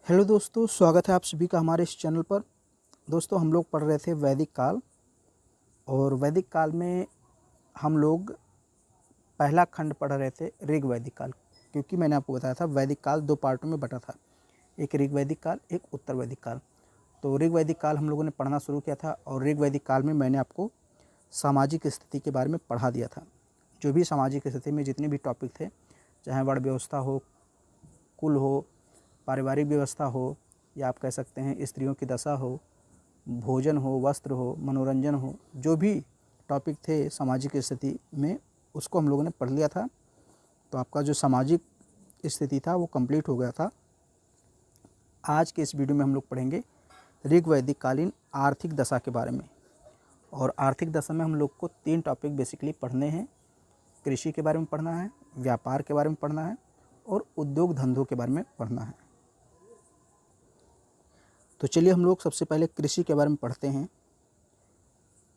Hello दोस्तों, स्वागत है आप सभी का हमारे इस चैनल पर। दोस्तों, हम लोग पढ़ रहे थे वैदिक काल, और वैदिक काल में हम लोग पहला खंड पढ़ रहे थे ऋग वैदिक काल। क्योंकि मैंने आपको बताया था वैदिक काल दो पार्टों में बटा था, एक ऋग वैदिक काल, एक उत्तर वैदिक काल। तो ऋग वैदिक काल हम लोगों ने पढ़ना शुरू किया था, और ऋग वैदिक काल में मैंने आपको सामाजिक स्थिति के बारे में पढ़ा दिया था। जो भी सामाजिक स्थिति में जितने भी टॉपिक थे, चाहे वर्ण व्यवस्था हो, कुल हो, पारिवारिक व्यवस्था हो, या आप कह सकते हैं स्त्रियों की दशा हो, भोजन हो, वस्त्र हो, मनोरंजन हो, जो भी टॉपिक थे सामाजिक स्थिति में, उसको हम लोगों ने पढ़ लिया था। तो आपका जो सामाजिक स्थिति था वो कंप्लीट हो गया था। आज के इस वीडियो में हम लोग पढ़ेंगे ऋग वैदिक कालीन आर्थिक दशा के बारे में। और आर्थिक दशा में हम लोग को 3 टॉपिक बेसिकली पढ़ने हैं। कृषि के बारे में पढ़ना है, व्यापार के बारे में पढ़ना है, और उद्योग धंधों के बारे में पढ़ना है। तो चलिए हम लोग सबसे पहले कृषि के बारे में पढ़ते हैं।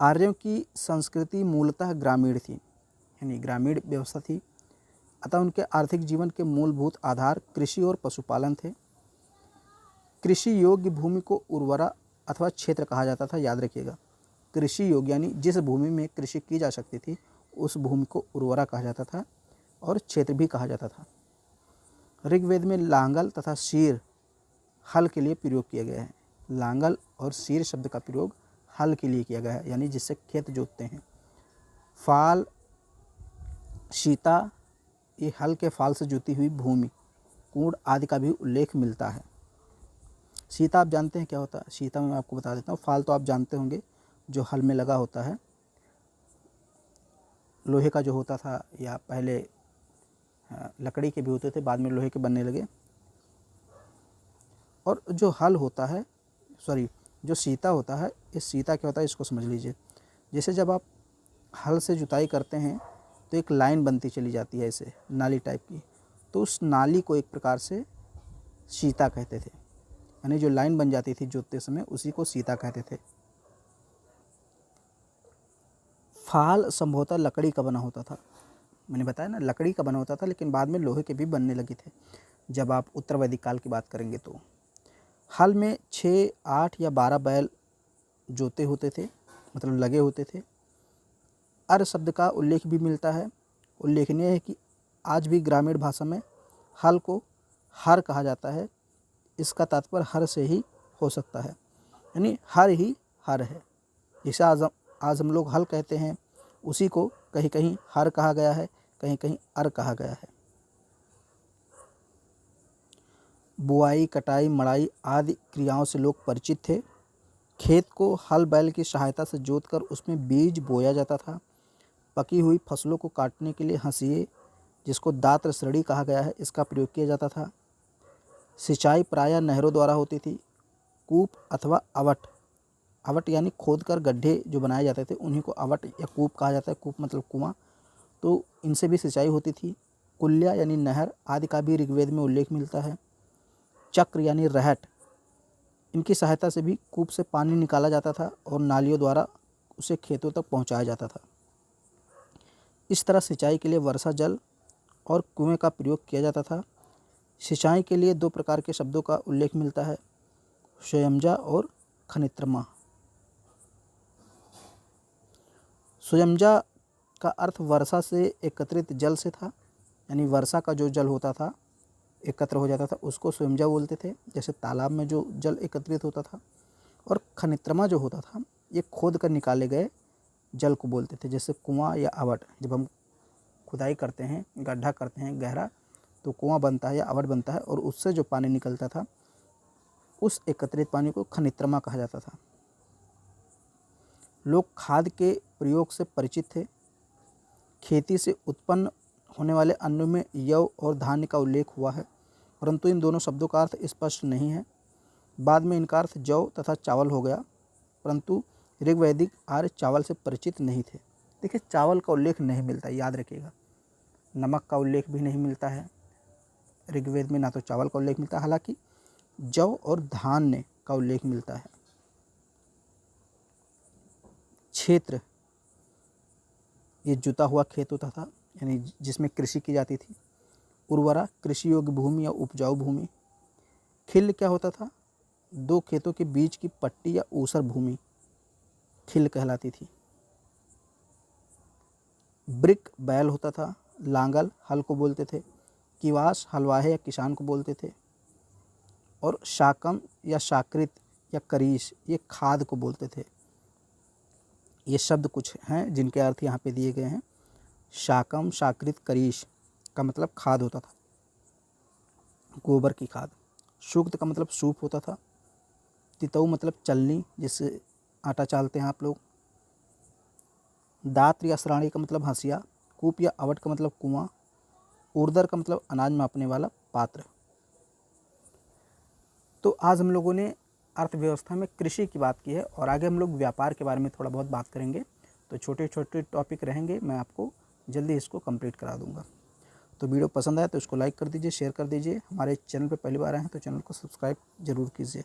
आर्यों की संस्कृति मूलतः ग्रामीण थी, यानी ग्रामीण व्यवस्था थी। अतः उनके आर्थिक जीवन के मूलभूत आधार कृषि और पशुपालन थे। कृषि योग्य भूमि को उर्वरा अथवा क्षेत्र कहा जाता था। याद रखिएगा, कृषि योग्य यानी जिस भूमि में कृषि की जा सकती थी उस भूमि को उर्वरा कहा जाता था, और क्षेत्र भी कहा जाता था। ऋग्वेद में लांगल तथा शीर हल के लिए प्रयोग किया गया है। लांगल और शीर शब्द का प्रयोग हल के लिए किया गया है, यानी जिससे खेत जोतते हैं। फाल, शीता, ये हल के फाल से जोती हुई भूमि, कूड़ आदि का भी उल्लेख मिलता है। शीता आप जानते हैं क्या होता है? शीता मैं आपको बता देता हूँ। फाल तो आप जानते होंगे, जो हल में लगा होता है, लोहे का जो होता था, या पहले लकड़ी के भी होते थे, बाद में लोहे के बनने लगे। और जो हल होता है, जो सीता होता है, इस सीता क्या होता है इसको समझ लीजिए। जैसे जब आप हल से जुताई करते हैं तो एक लाइन बनती चली जाती है, ऐसे नाली टाइप की, तो उस नाली को एक प्रकार से सीता कहते थे। यानी जो लाइन बन जाती थी जोतते समय, उसी को सीता कहते थे। फाल संभवतः लकड़ी का बना होता था। मैंने बताया ना, लकड़ी का बना होता था, लेकिन बाद में लोहे के भी बनने लगे थे जब आप उत्तर वैदिक काल की बात करेंगे तो। हल में 6, 8 या 12 बैल जोते होते थे, मतलब लगे होते थे। अर शब्द का उल्लेख भी मिलता है। उल्लेखनीय है कि आज भी ग्रामीण भाषा में हल को हर कहा जाता है। इसका तात्पर्य हर से ही हो सकता है, यानी हर ही हर है। जैसे आज हम लोग हल कहते हैं, उसी को कहीं कहीं हर कहा गया है, कहीं कहीं अर कहा गया है। बुआई, कटाई, मड़ाई आदि क्रियाओं से लोग परिचित थे। खेत को हल बैल की सहायता से जोतकर उसमें बीज बोया जाता था। पकी हुई फसलों को काटने के लिए हंसिए, जिसको दात्र श्रेणी कहा गया है, इसका प्रयोग किया जाता था। सिंचाई प्रायः नहरों द्वारा होती थी। कूप अथवा अवट, अवट यानी खोद कर गड्ढे जो बनाए जाते थे उन्हीं को अवट या कूप कहा जाता है। कूप मतलब कुआं, तो इनसे भी सिंचाई होती थी। कुल्या यानी नहर आदि का भी ऋग्वेद में उल्लेख मिलता है। चक्र यानी रहट, इनकी सहायता से भी कूप से पानी निकाला जाता था और नालियों द्वारा उसे खेतों तक पहुंचाया जाता था। इस तरह सिंचाई के लिए वर्षा जल और कुएं का प्रयोग किया जाता था। सिंचाई के लिए 2 प्रकार के शब्दों का उल्लेख मिलता है, स्वयंजा और खनित्रमा। स्वयंजा का अर्थ वर्षा से एकत्रित जल से था, यानी वर्षा का जो जल होता था, एकत्र हो जाता था, उसको स्वयंजा बोलते थे, जैसे तालाब में जो जल एकत्रित होता था। और खनित्रमा जो होता था, ये खोद कर निकाले गए जल को बोलते थे, जैसे कुआं या आवट। जब हम खुदाई करते हैं, गड्ढा करते हैं गहरा, तो कुआं बनता है या आवट बनता है, और उससे जो पानी निकलता था, उस एकत्रित पानी को खनित्रमा कहा जाता था। लोग खाद के प्रयोग से परिचित थे। खेती से उत्पन्न होने वाले अन्नों में यव और धान्य का उल्लेख हुआ है, परंतु इन दोनों शब्दों का अर्थ स्पष्ट नहीं है। बाद में इनका अर्थ जौ तथा चावल हो गया, परंतु ऋग्वैदिक आर्य चावल से परिचित नहीं थे। देखिए, चावल का उल्लेख नहीं मिलता, याद रखिएगा। नमक का उल्लेख भी नहीं मिलता है ऋग्वेद में, ना तो चावल का उल्लेख मिलता है। हालांकि जौ और धान्य का उल्लेख मिलता है। क्षेत्र, ये जुता हुआ खेत होता था, यानी जिसमें कृषि की जाती थी। उर्वरा, कृषि योग्य भूमि या उपजाऊ भूमि। खिल क्या होता था? दो खेतों के बीच की पट्टी या ऊसर भूमि खिल कहलाती थी। ब्रिक बैल होता था। लांगल हल को बोलते थे। किवास हलवाहे या किसान को बोलते थे। और शाकम या शाकृत या करीश ये खाद को बोलते थे। ये शब्द कुछ हैं जिनके अर्थ यहाँ पे दिए गए हैं। शाकम, शाकृत, करीश का मतलब खाद होता था, गोबर की खाद। सूक्त का मतलब सूप होता था। तितऊ मतलब चलनी, जिससे आटा चालते हैं आप लोग। दात्र या सराणी का मतलब हंसिया। कूप या अवट का मतलब कुआं। उर्दर का मतलब अनाज मापने वाला पात्र। तो आज हम लोगों ने अर्थव्यवस्था में कृषि की बात की है और आगे हम लोग व्यापार के बारे में थोड़ा बहुत बात करेंगे। तो छोटे छोटे टॉपिक रहेंगे, मैं आपको जल्दी इसको कंप्लीट करा दूंगा। तो वीडियो पसंद आए तो इसको लाइक कर दीजिए, शेयर कर दीजिए। हमारे चैनल पर पहली बार आए हैं तो चैनल को सब्सक्राइब जरूर कीजिए।